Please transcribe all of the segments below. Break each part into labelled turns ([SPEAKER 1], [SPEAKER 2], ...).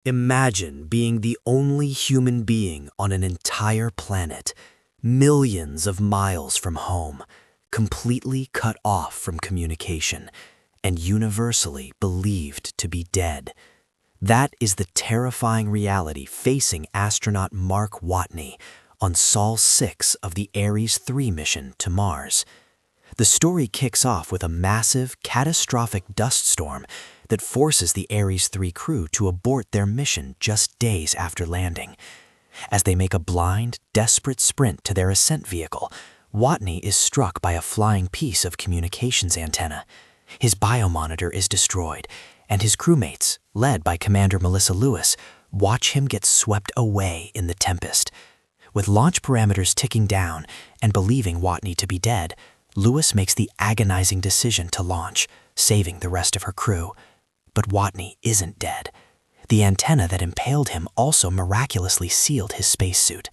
[SPEAKER 1] Imagine being the only human being on an entire planet, millions of miles from home, completely cut off from communication, and universally believed to be dead. That is the terrifying reality facing astronaut Mark Watney on Sol 6 of the Ares 3 mission to Mars. The story kicks off with a massive, catastrophic dust storm that forces the Ares 3 crew to abort their mission just days after landing. As they make a blind, desperate sprint to their ascent vehicle, Watney is struck by a flying piece of communications antenna. His biomonitor is destroyed, and his crewmates, led by Commander Melissa Lewis, watch him get swept away in the tempest. With launch parameters ticking down and believing Watney to be dead, Lewis makes the agonizing decision to launch, saving the rest of her crew. But Watney isn't dead. The antenna that impaled him also miraculously sealed his spacesuit.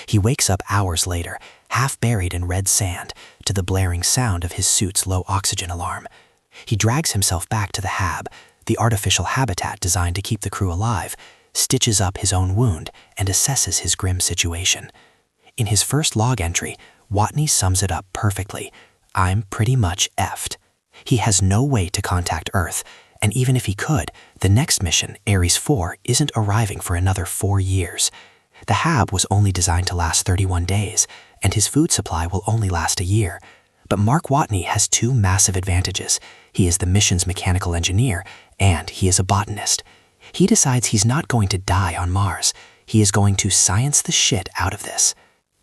[SPEAKER 1] He wakes up hours later, half buried in red sand, to the blaring sound of his suit's low oxygen alarm. He drags himself back to the hab, the artificial habitat designed to keep the crew alive, stitches up his own wound, and assesses his grim situation. In his first log entry, Watney sums it up perfectly. "I'm pretty much effed." He has no way to contact Earth, and even if he could, the next mission, Ares 4, isn't arriving for another 4 years. The hab was only designed to last 31 days, and his food supply will only last a year. But Mark Watney has two massive advantages. He is the mission's mechanical engineer, and he is a botanist. He decides he's not going to die on Mars. He is going to science the shit out of this.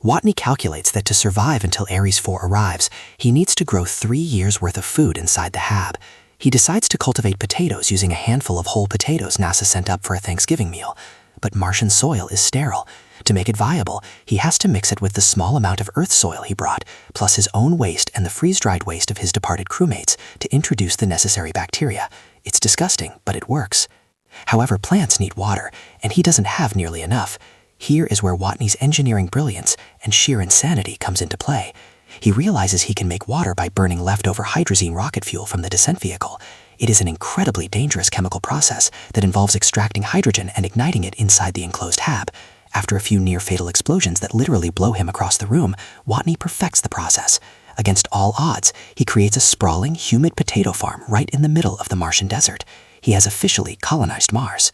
[SPEAKER 1] Watney calculates that to survive until Ares 4 arrives, he needs to grow 3 years' worth of food inside the hab. He decides to cultivate potatoes using a handful of whole potatoes NASA sent up for a Thanksgiving meal. But Martian soil is sterile. To make it viable, he has to mix it with the small amount of Earth soil he brought, plus his own waste and the freeze-dried waste of his departed crewmates to introduce the necessary bacteria. It's disgusting, but it works. However, plants need water, and he doesn't have nearly enough. Here is where Watney's engineering brilliance and sheer insanity comes into play. He realizes he can make water by burning leftover hydrazine rocket fuel from the descent vehicle. It is an incredibly dangerous chemical process that involves extracting hydrogen and igniting it inside the enclosed hab. After a few near-fatal explosions that literally blow him across the room, Watney perfects the process. Against all odds, he creates a sprawling, humid potato farm right in the middle of the Martian desert. He has officially colonized Mars.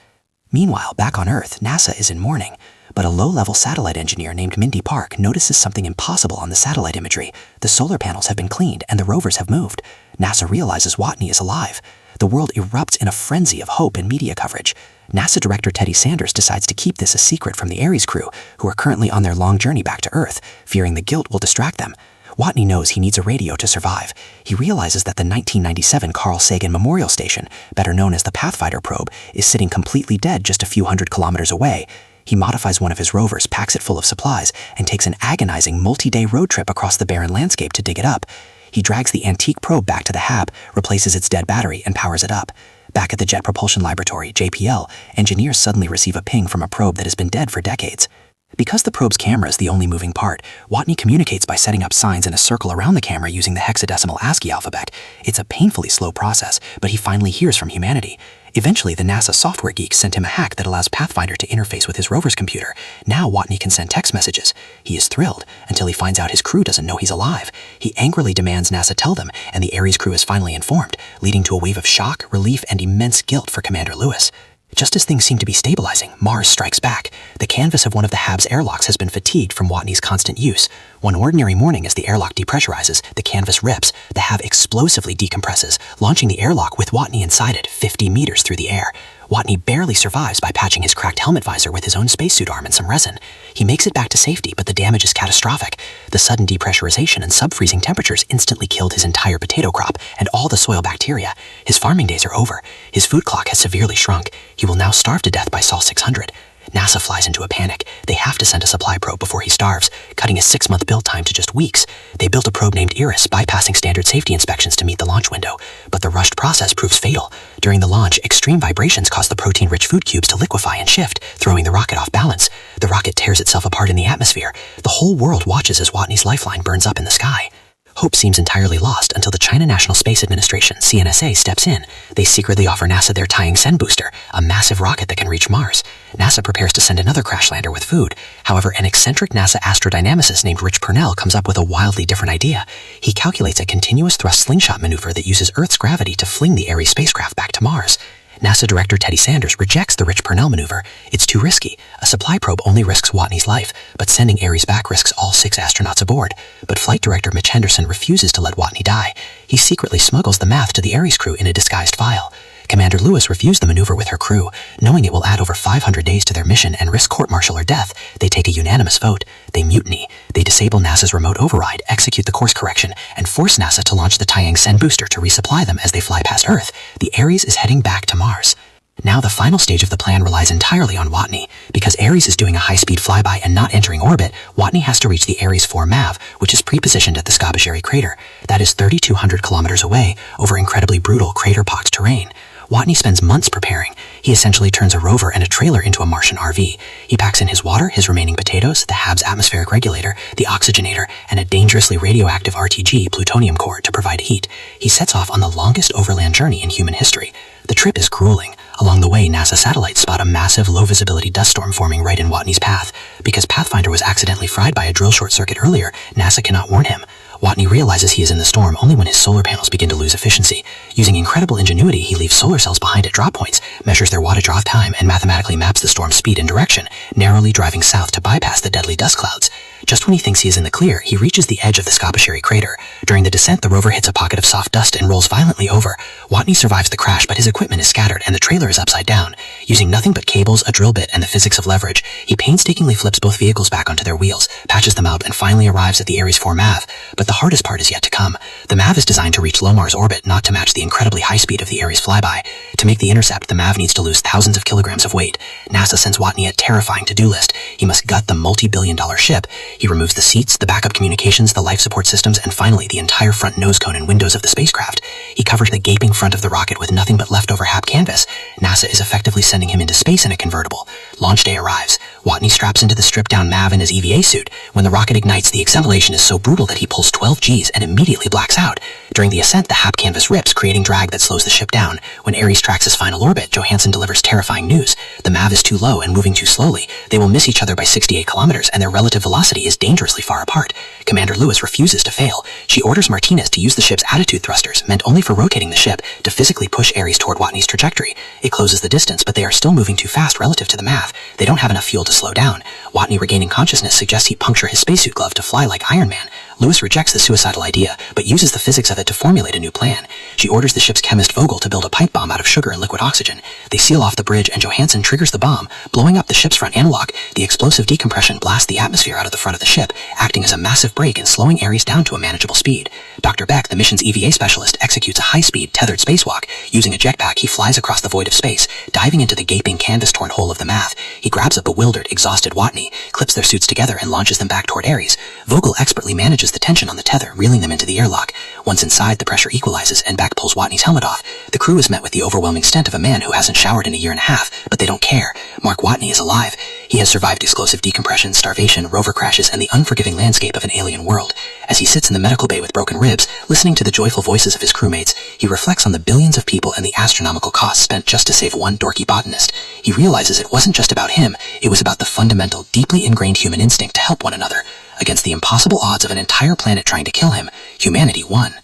[SPEAKER 1] Meanwhile, back on Earth, NASA is in mourning. But a low-level satellite engineer named Mindy Park notices something impossible on the satellite imagery. The solar panels have been cleaned and the rovers have moved. NASA realizes Watney is alive. The world erupts in a frenzy of hope and media coverage. NASA Director Teddy Sanders decides to keep this a secret from the Ares crew, who are currently on their long journey back to Earth, fearing the guilt will distract them. Watney knows he needs a radio to survive. He realizes that the 1997 Carl Sagan Memorial Station, better known as the Pathfinder probe, is sitting completely dead just a few hundred kilometers away. He modifies one of his rovers, packs it full of supplies, and takes an agonizing multi-day road trip across the barren landscape to dig it up. He drags the antique probe back to the hab, replaces its dead battery, and powers it up. Back at the Jet Propulsion Laboratory, JPL, engineers suddenly receive a ping from a probe that has been dead for decades. Because the probe's camera is the only moving part, Watney communicates by setting up signs in a circle around the camera using the hexadecimal ASCII alphabet. It's a painfully slow process, but he finally hears from humanity. Eventually, the NASA software geeks sent him a hack that allows Pathfinder to interface with his rover's computer. Now Watney can send text messages. He is thrilled, until he finds out his crew doesn't know he's alive. He angrily demands NASA tell them, and the Ares crew is finally informed, leading to a wave of shock, relief, and immense guilt for Commander Lewis. Just as things seem to be stabilizing, Mars strikes back. The canvas of one of the hab's airlocks has been fatigued from Watney's constant use. One ordinary morning, as the airlock depressurizes, the canvas rips. The hab explosively decompresses, launching the airlock with Watney inside it 50 meters through the air. Watney barely survives by patching his cracked helmet visor with his own spacesuit arm and some resin. He makes it back to safety, but the damage is catastrophic. The sudden depressurization and sub-freezing temperatures instantly killed his entire potato crop and all the soil bacteria. His farming days are over. His food clock has severely shrunk. He will now starve to death by Sol 600. NASA flies into a panic. They have to send a supply probe before he starves, cutting his 6-month build time to just weeks. They built a probe named Eris, bypassing standard safety inspections to meet the launch window. But the rushed process proves fatal. During the launch, extreme vibrations cause the protein-rich food cubes to liquefy and shift, throwing the rocket off balance. The rocket tears itself apart in the atmosphere. The whole world watches as Watney's lifeline burns up in the sky. Hope seems entirely lost until the China National Space Administration, CNSA, steps in. They secretly offer NASA their Tianzhen booster, a massive rocket that can reach Mars. NASA prepares to send another crash lander with food. However, an eccentric NASA astrodynamicist named Rich Purnell comes up with a wildly different idea. He calculates a continuous thrust slingshot maneuver that uses Earth's gravity to fling the Ares spacecraft back to Mars. NASA Director Teddy Sanders rejects the Rich Purnell maneuver. It's too risky. A supply probe only risks Watney's life, but sending Ares back risks all 6 astronauts aboard. But Flight Director Mitch Henderson refuses to let Watney die. He secretly smuggles the math to the Ares crew in a disguised file. Commander Lewis refused the maneuver with her crew. Knowing it will add over 500 days to their mission and risk court-martial or death, they take a unanimous vote. They mutiny. They disable NASA's remote override, execute the course correction, and force NASA to launch the Tianzhen booster to resupply them as they fly past Earth. The Ares is heading back to Mars. Now the final stage of the plan relies entirely on Watney. Because Ares is doing a high-speed flyby and not entering orbit, Watney has to reach the Ares 4 MAV, which is pre-positioned at the Scarborough crater. That is 3,200 kilometers away, over incredibly brutal crater-pocked terrain. Watney spends months preparing. He essentially turns a rover and a trailer into a Martian RV. He packs in his water, his remaining potatoes, the HAB's atmospheric regulator, the oxygenator, and a dangerously radioactive RTG plutonium core to provide heat. He sets off on the longest overland journey in human history. The trip is grueling. Along the way, NASA satellites spot a massive low-visibility dust storm forming right in Watney's path. Because Pathfinder was accidentally fried by a drill short circuit earlier, NASA cannot warn him. Watney realizes he is in the storm only when his solar panels begin to lose efficiency. Using incredible ingenuity, he leaves solar cells behind at drop points, measures their wattage off time, and mathematically maps the storm's speed and direction, narrowly driving south to bypass the deadly dust clouds. Just when he thinks he is in the clear, he reaches the edge of the Scarborough crater. During the descent, the rover hits a pocket of soft dust and rolls violently over. Watney survives the crash, but his equipment is scattered and the trailer is upside down. Using nothing but cables, a drill bit, and the physics of leverage, he painstakingly flips both vehicles back onto their wheels, patches them up, and finally arrives at the Ares 4 MAV. But the hardest part is yet to come. The MAV is designed to reach low Mars orbit, not to match the incredibly high speed of the Ares flyby. To make the intercept, the MAV needs to lose thousands of kilograms of weight. NASA sends Watney a terrifying to-do list. He must gut the multi-billion-dollar ship. He removes the seats, the backup communications, the life support systems, and finally the entire front nose cone and windows of the spacecraft. He covers the gaping front of the rocket with nothing but leftover HAB canvas. NASA is effectively sending him into space in a convertible. Launch day arrives. Watney straps into the stripped-down MAV in his EVA suit. When the rocket ignites, the acceleration is so brutal that he pulls 12 Gs and immediately blacks out. During the ascent, the HAB canvas rips, creating drag that slows the ship down. When Ares tracks his final orbit, Johansson delivers terrifying news. The MAV is too low and moving too slowly. They will miss each other by 68 kilometers, and their relative velocity is dangerously far apart. Commander Lewis refuses to fail. She orders Martinez to use the ship's attitude thrusters, meant only for rotating the ship, to physically push Ares toward Watney's trajectory. It closes the distance, but they are still moving too fast relative to the MAV. They don't have enough fuel to slow down. Watney, regaining consciousness, suggests he puncture his spacesuit glove to fly like Iron Man. Lewis rejects the suicidal idea, but uses the physics of it to formulate a new plan. She orders the ship's chemist Vogel to build a pipe bomb out of sugar and liquid oxygen. They seal off the bridge and Johansson triggers the bomb, blowing up the ship's front analog. The explosive decompression blasts the atmosphere out of the front of the ship, acting as a massive brake and slowing Ares down to a manageable speed. Dr. Beck, the mission's EVA specialist, executes a high-speed, tethered spacewalk. Using a jetpack, he flies across the void of space, diving into the gaping, canvas-torn hole of the MAV. He grabs a bewildered, exhausted Watney, clips their suits together, and launches them back toward Ares. Vogel expertly manages the tension on the tether, reeling them into the airlock. Once inside, the pressure equalizes, and Beck pulls Watney's helmet off. The crew is met with the overwhelming stench of a man who hasn't showered in a year and a half, but they don't care. Mark Watney is alive. He has survived explosive decompression, starvation, rover crashes, and the unforgiving landscape of an alien world. As he sits in the medical bay with broken ribs, listening to the joyful voices of his crewmates, he reflects on the billions of people and the astronomical costs spent just to save one dorky botanist. He realizes it wasn't just about him, it was about the fundamental, deeply ingrained human instinct to help one another. Against the impossible odds of an entire planet trying to kill him, humanity won.